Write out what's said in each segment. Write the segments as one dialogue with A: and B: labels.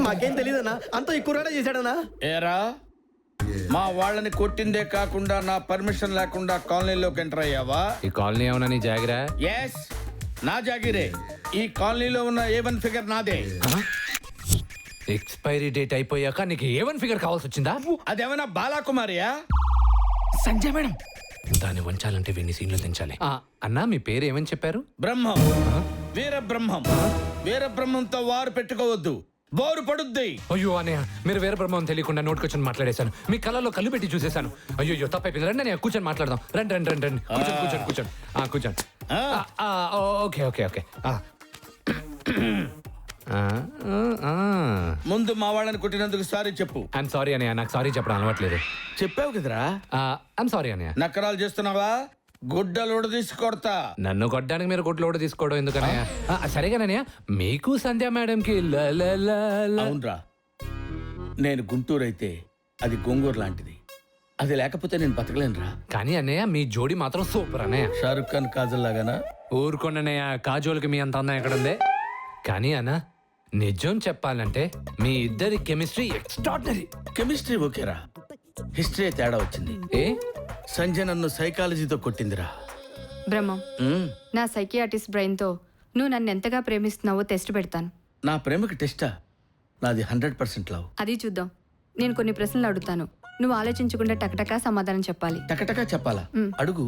A: మాకేం తెలియదన్నా, అంతా ఈ కుర్రాడే చేశాడన్నా.
B: ఏరా మా వాళ్ళని కొట్టిందే కాకుండా నా పర్మిషన్ లేకుండా కాలనీలోకి ఎంటర్ అయ్యావా?
C: ఈ కాలనీ ఏమన్నా నీ జాగిరా?
B: ఎస్, నా జాగిరే. ఈ కాలనీలో ఉన్న A1 ఫిగర్ నాదే.
C: ఎక్స్పైరీ డేట్ అయిపోయాక నీకు A1 ఫిగర్ కావాల్సి వచ్చిందా?
B: అదేమన్నా బాలాకుమారియా?
C: సంజయ్ మేడం, దాన్ని వంచాలంటే వెన్ని సీన్లు దించాలి. అన్నా మీ పేరు ఏమని చెప్పారు?
B: బ్రహ్మం, వీర బ్రహ్మం. వీర బ్రహ్మంతో వారు పెట్టుకోవద్దు, బోరు పడుద్ది.
C: అయ్యో అనే మీరు వేరే బ్రహ్మం తెలియకుండా నోటుకొచ్చి మాట్లాడేశాను. మీ కళ్ళలో కళ్ళు పెట్టి చూసేశాను. అయ్యో తప్పైపోయింది. రండి నేను కూర్చొని మాట్లాడదాం. రండి రండి రండి రండి. కూర్చోండి కూర్చోండి కూర్చోండి. Okay okay okay.
B: ముందు మా వాళ్ళని కొట్టినందుకు సారీ చెప్పు.
C: ఐఎమ్ సారీ అన్నయ్య, నాకు సారీ చెప్పడం అలవాట్లేదు.
B: చెప్పావు కదరా.
C: ఐఎమ్ సారీ అన్నయ్య.
B: నకరాలు చేస్తున్నావా? గుడ్డలోడు తీసి కొడతా.
C: నన్ను కొట్టడానికి మీరు గుడ్లోడు తీసుకోవడం ఎందుకనయ్య? సరేగానయ్య, మీకు సంధ్య మేడంకి
B: అవునరా, నేను గుంటూరు అయితే అది గొంగూరు లాంటిది. అది లేకపోతే నేను బతకలేనురా.
C: కానీ అన్నయ్య మీ జోడి మాత్రం సూపర్ అన్నయ్య.
B: షారుఖ్ ఖాన్ కాజల్ లాగానా?
C: ఊరుకోండన్నయ్య, కాజోల్కి మీ అంత అందం ఎక్కడుంది? కానీ అన్న నిజం చెప్పాలంటే మీ ఇద్దరి కెమిస్ట్రీ ఎక్స్ట్రాడినరీ.
B: కెమిస్ట్రీ ఓకేరా, హిస్టరీ తేడా వచ్చింది.
C: ఏ
B: సంజయ్ నన్ను సైకాలజీతో కొట్టిందిరా.
D: బ్రహ్మం, నా సైకియాటిస్ట్ బ్రెయిన్ తో నువ్వు నన్ను ఎంతగా ప్రేమిస్తున్నావో టెస్ట్ పెడతాను.
B: నా ప్రేమకి టెస్టా? నాది 100% లవ్.
D: అది చూద్దాం. నేను కొన్ని ప్రశ్నలు అడుగుతాను, నువ్వు ఆలోచించకుండా టకటకా సమాధానం చెప్పాలి.
B: టకటకా చెప్పాలా? అడుగు.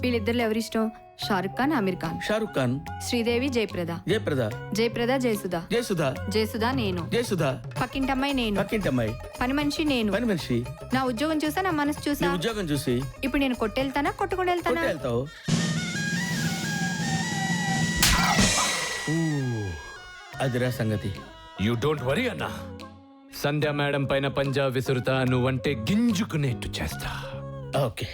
D: వీళ్ళిద్దరు ఎవరిష్టం? షారుఖ్ ఖాన్, ఆమిర్ ఖాన్?
B: షారుఖ్ ఖాన్.
D: శ్రీదేవి, జయప్రద?
B: జయప్రద.
D: జయప్రద, జయసుధ?
B: జయసుధ.
D: జయసుధ నేను.
B: జయసుధ.
D: పక్కింటమ్మాయి నేను.
B: పక్కింటమ్మాయి.
D: పని మనిషి నేను.
B: పని మనిషి.
D: నా ఉద్యోగం చూసా, నా మనసు చూసా.
B: ఉద్యోగం చూసి
D: ఇప్పుడు నేను కొట్టెళ్తానా, కొట్టుకుని వెళ్తానా?
B: వెళ్తావు. అదిరా సంగతి.
C: యూ డోంట్ వరీ అన్నా, సంధ్య మేడం పైన పంజా విసురుతా, నువ్వంటే గింజుకునేట్టు చేస్తా.
B: ఓకే.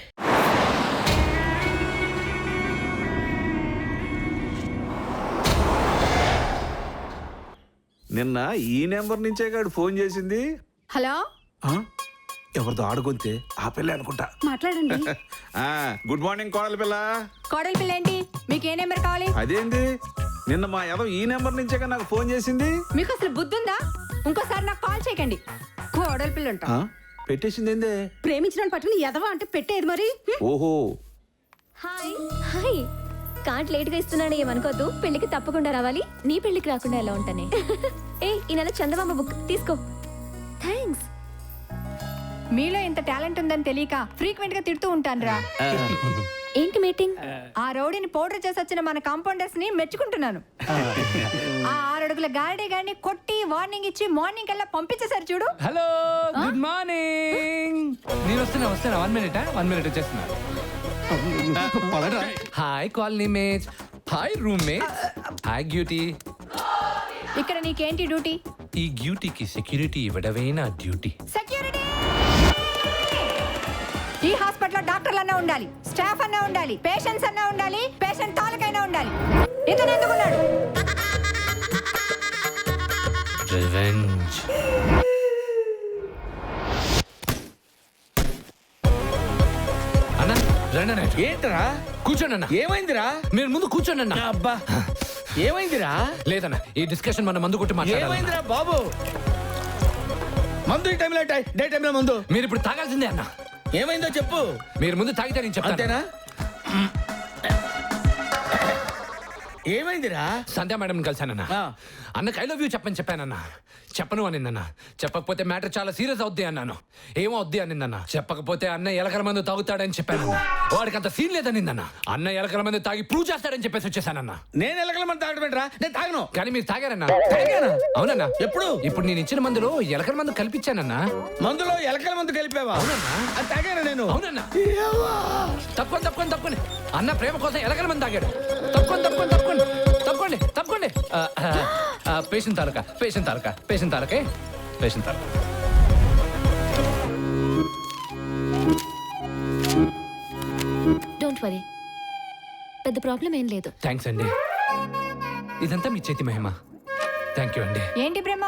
E: నిన్న ఈ నెంబర్ నుంచే గాడు ఫోన్ చేసింది.
D: హలో,
E: ఎవరితో ఆడుకుంటే ఆ పిల్ల అనుకుంటా.
D: మాట్లాడండి.
E: గుడ్ మార్నింగ్ కోడలి పిల్ల.
D: కోడలి పిల్ల ఏంటి? మీకు ఏ నెంబర్ కావాలి?
E: అదేంది, నిన్న మా ఏదో ఈ నెంబర్ నుంచే నాకు ఫోన్ చేసింది.
D: మీకు అసలు బుద్ధి ఉందా? ఇంకోసారి నాకు కాల్ చేయకండి. కోడలి పిల్ల ఉంటా.
E: పెట్టేసింది ఏందే?
D: ప్రేమించిన పట్టుకుని ఎదవా అంటే పెట్టేది మరి.
E: ఓహో.
F: హాయ్ హాయ్, కార్డ్ లేట్ గా ఇస్తున్నాను ఏమనుకోద్దు. పెళ్లికి తప్పకుండా రావాలి. నీ పెళ్లికి రాకుండా ఎలా ఉంటానే? ఏ ఈ నెల చందమామ బుక్ తీసుకో. థ్యాంక్స్.
D: మీలో ఇంత టాలెంట్ ఉందని తెలియక ఫ్రీక్వెంట్ గా తిడుతూ ఉంటాను రా.
F: ఏంటి మీటింగ్?
D: ఆ రౌడీని పౌడర్ చేసి వచ్చిన మన కాంపౌండర్స్ ని మెచ్చుకుంటున్నాను. ఆ 6 అడుగుల గాడి గాని కొట్టి వార్నింగ్ ఇచ్చి మార్నింగ్ కల్లా పంపించేశారు చూడు.
C: Hello, good morning. నేను వస్తున్నా 1 మినిట్ వచ్చేస్తున్నా. Hi colony mates, hi room mates, hi cutie.
D: ఇక్కడ నీకేంటి డ్యూటీ?
C: ఈ గ్యూటీకి సెక్యూరిటీ ఇవ్వడమే నా డ్యూటీ.
D: సెక్యూరిటీ! ఈ హాస్పిటల్లో డాక్టర్లు అన్నా ఉండాలి, స్టాఫ్ అన్నా ఉండాలి, పేషెంట్స్ అన్నా ఉండాలి, పేషెంట్ తాలూకైనా ఉండాలి. ఇతను ఎందుకున్నాడు?
C: రివెంజ్. అన్నా రండి.
B: ఏంటరా?
C: కూర్చోండి అన్న.
B: ఏమైందిరా?
C: మీరు ముందు కూర్చోండి అన్న.
B: అబ్బా, ఏమైందిరా?
C: లేదన్న, ఈ డిస్కషన్ మన మందు కొట్టి మాట్లాడాలి.
B: ఏమైందిరా బాబు? మందు ఈ టైంలో డే టైంలో మందు.
C: మీరు ఇప్పుడు తాగాల్సిందే అన్న.
B: ఏమైందో చెప్పు.
C: మీరు ముందు తాగితే నేను చెప్తాను.
B: అంతేనా? ఏమైందిరా?
C: సంధ్య మేడం కలిసానన్నా. అన్నకి ఐ లవ్ యూ చెప్పానన్నా. చెప్పను అనిందన్నా. చెప్పకపోతే మ్యాటర్ చాలా సీరియస్ అవుద్ది అన్నాను. ఏమో అవుద్ది అనిందన్నా. చెప్పకపోతే అన్న ఎలకల మందు తాగుతాడని చెప్పానన్నా. వాడికి అంత సీన్ లేదనిందన్నా. అన్న ఎలకల మందు తాగి ప్రూవ్ చేస్తాడని చెప్పేసి వచ్చేసానన్నా.
B: నేను ఎలకల మందు తాగడమేట్రా? నేను తాగను.
C: కానీ మీరు తాగారన్నా.
B: తాగానా?
C: అవునన్నా.
B: ఎప్పుడు?
C: ఇప్పుడు నేను ఇచ్చిన మందులో ఎలకల మందు కల్పించానన్నా.
B: మందులో ఎలకల మందు కలిపావా?
C: అవునన్నా.
B: అది తాగాను నేను.
C: అవునన్నా. తప్పకుండా అన్న ప్రేమ కోసం ఎలకల మంది తాగాడు. తప్పకోండి. పేషెంట్ తాలూకా.
F: డోంట్ వరీ, పెద్ద ప్రాబ్లం ఏం లేదు.
C: థ్యాంక్స్ అండి, ఇదంతా మీ చేతి మహిమ. థ్యాంక్ యూ అండి.
D: ఏంటి బ్రహ్మ,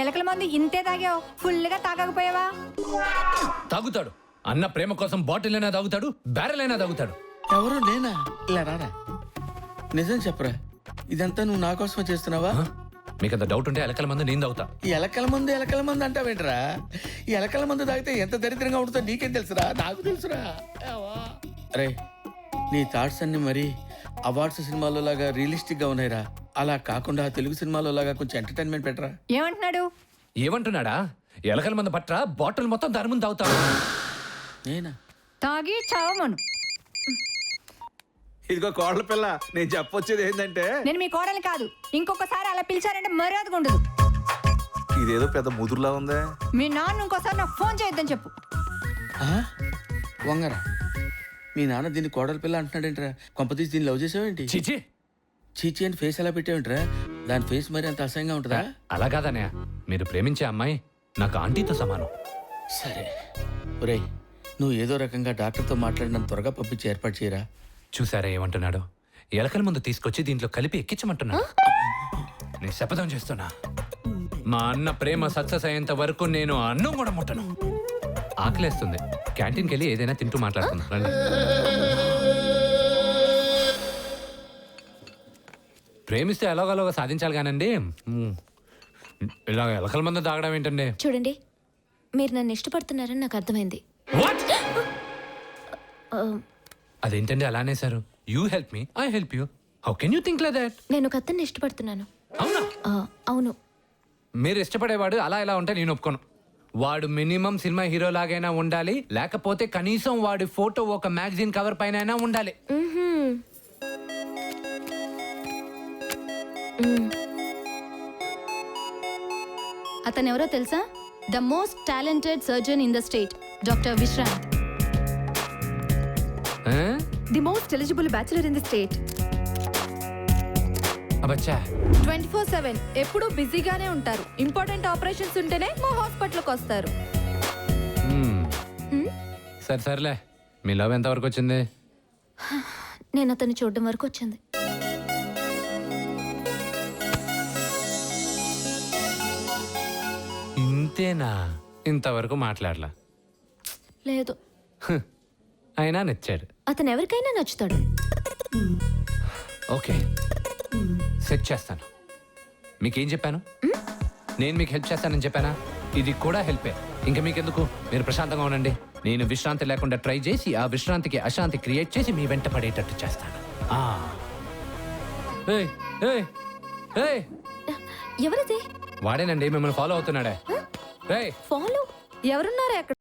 D: ఎలకల మందు ఇంతే తాగావు, ఫుల్గా తాగకపోయావా?
C: తాగుతాడు. అన్న ప్రేమ కోసం బాటిల్ అయినా తాగుతాడు, బ్యారెల్ అయినా తాగుతాడు.
B: ఎవరు నేనా? ఇలా రారా, నిజం చెప్పరా, ఇదంతా నువ్వు నా కోసమే చేస్తున్నావా?
C: మీకంత డౌట్ ఉంటే ఎలకల మందు నేను తాగుతా.
B: ఈ ఎలకల మందు అంటావేంట్రా? ఈ ఎలకల మందు తాగితే ఎంత దరిద్రంగా ఉంటుందో నీకేం తెలుసురా? నాకు తెలుసురా. అరే, నీ థాట్స్ అన్ని మరి అవార్డ్స్ సినిమాలో లాగా రియలిస్టిక్ గా ఉన్నాయిరా. అలా కాకుండా తెలుగు సినిమాలో లాగా కొంచెం ఎంటర్టైన్మెంట్ పెట్టరా.
D: ఏమంటున్నాడు?
C: ఏమంటున్నాడా? ఎలకల మందు పట్రా, బాటిల్ మొత్తం దాని ముందు తాగుతాడు.
B: నేనా?
D: తాగి చావమను.
E: ఇదిగో కోడల పిల్ల, నేను చెప్పొచ్చేది ఏంటంటే
D: నేను మీ కోడలు కాదు. ఇంకొకసారి అలా పిలిచారంటే మర్యాదగా ఉండదు.
E: ఇదేదో పెద్ద ముదురులా ఉందే.
D: మీ నాన్న ఇంకోసారి నాకు ఫోన్ చేయొద్దని చెప్పు.
B: వంగరా, మీ నాన్న దీన్ని కోడల పిల్ల అంటున్నాడేంట్రా? కొంపతీసి దీన్ని లవ్ చేసావేంటి?
C: చిచి,
B: చీచి అని ఫేస్ ఎలా పెట్టావేంట్రా? దాని ఫేస్ మరి అంత అసహ్యంగా ఉంటుందా?
C: అలా కాదన్నయ్య, మీరు ప్రేమించే అమ్మాయి నాకు ఆంటీతో సమానం.
B: సరే ఒరేయ్, నువ్వు ఏదో రకంగా డాక్టర్తో మాట్లాడినంత త్వరగా పంపించి ఏర్పాటు చేయరా.
C: చూసారా ఏమంటున్నాడు? ఎలకల ముందు తీసుకొచ్చి దీంట్లో కలిపి ఎక్కించమంటున్నాడు. నేను శపథం చేస్తున్నా, మా అన్న ప్రేమ సక్సెస్ అయ్యేంత వరకు నేను అన్నం కూడా ముట్టను. ఆకలేస్తుంది, క్యాంటీన్కి వెళ్ళి ఏదైనా తింటూ మాట్లాడుకుందాం రండి. ప్రేమిస్తే ఎలాగోలాగా సాధించాలి కానండి, ఇలా ఎలకల మందు తాగడం ఏంటండి?
F: చూడండి, మీరు నన్ను ఇష్టపడుతున్నారని నాకు అర్థమైంది.
C: వాట్? అదేంటండి అలానే sir? You help me, I help you. How can you think like that?
F: నేను ఒక అతన్ని ఇష్టపడుతున్నాను.
C: అవునా?
F: అవును.
C: మీరు ఇష్టపడేవాడు అలా ఇలా ఉంటే నేను ఒప్పుకోను. వాడు మినిమం సినిమా హీరో లాగైనా ఉండాలి, లేకపోతే కనీసం వాడి ఫోటో ఒక మ్యాగజైన్ కవర్ పైన అయినా ఉండాలి.
G: అతను ఎవరో తెలుసా? The most talented surgeon in the state, doctor Vishrant.
D: The most eligible bachelor in the state.
C: అబ్బచ్చా,
G: 24/7 ఎప్పుడూ బిజీగానే ఉంటారు. ఇంపార్టెంట్ ఆపరేషన్స్ ఉంటేనే మా హాస్పిటల్కి వస్తారు.
C: సరే సర్లే, మీ లవ్ ఎంత వరకు వచ్చింది?
F: నేను అతన్ని చూడడం వరకు వచ్చింది.
C: ఇంతేనా? ఇంతవరకు మాట్లాడలా?
F: లేదు,
C: అయినా నచ్చాడు.
F: అతను ఎవరికైనా నచ్చుతాడు.
C: ఓకే, సెట్ చేస్తాను. మీకేం చెప్పాను? నేను మీకు హెల్ప్ చేస్తానని చెప్పానా? ఇది కూడా హెల్పే. ఇంకా మీకెందుకు, మీరు ప్రశాంతంగా ఉండండి. నేను విశ్రాంతి లేకుండా ట్రై చేసి ఆ విశ్రాంతికి అశాంతి క్రియేట్ చేసి మీ వెంట పడేటట్టు చేస్తాను. ఏయ్, ఏయ్, ఏయ్.
F: ఎవరిది?
C: వాడేనండి, మిమ్మల్ని ఫాలో అవుతున్నాడే. ఏయ్,
F: ఫాలో?
G: ఎవరున్నారే అక్కడ?